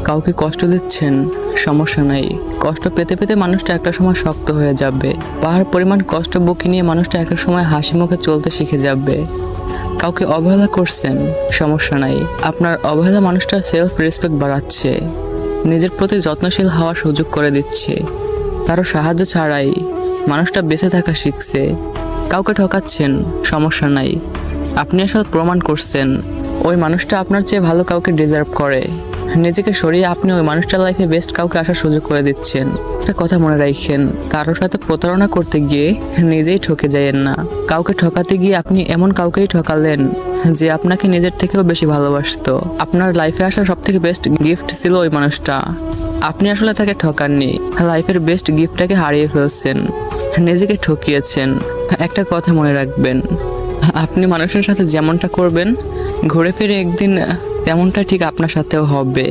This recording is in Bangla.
কাউকে কষ্ট দিচ্ছেন, সমস্যা নাই। কষ্ট পেতে পেতে মানুষটা একটা সময় শক্ত হয়ে যাবে। পাহাড় পরিমাণ কষ্ট বুকে নিয়ে মানুষটা একটা সময় হাসি মুখে চলতে শিখে যাবে। কাউকে অবহেলা করছেন, সমস্যা নাই। আপনার অবহেলা মানুষটার সেলফ রেসপেক্ট বাড়াচ্ছে, নিজের প্রতি যত্নশীল হওয়ার সুযোগ করে দিচ্ছে। কারো সাহায্য ছাড়াই মানুষটা বেঁচে থাকা শিখছে। কাউকে ঠকাচ্ছেন, সমস্যা নাই। আপনি আসলে প্রমাণ করছেন ওই মানুষটা আপনার চেয়ে ভালো কাউকে ডিজার্ভ করে। নিজেকে সরিয়ে আপনি ওই মানুষটার লাইফে বেস্ট কাউকে আসার সুযোগ করে দিচ্ছেন। একটা কথা মনে রাখেন, কারোর সাথে প্রতারণা করতে গিয়ে নিজেই ঠকে যায়েন না। কাউকে ঠকাতে গিয়ে আপনি এমন কাউকেই ঠকালেন যে আপনাকে নিজের থেকেও বেশি ভালোবাসতো। আপনার লাইফে আসা সব থেকে বেস্ট গিফট ছিল ওই মানুষটা। আপনি আসলে তাকে ঠকাননি, লাইফের বেস্ট গিফটটাকে হারিয়ে ফেলছেন, নিজেকে ঠকিয়েছেন। একটা কথা মনে রাখবেন, আপনি মানুষের সাথে যেমনটা করবেন ঘুরে ফিরে একদিন তেমনটা ঠিক আপনার সাথেও হবে।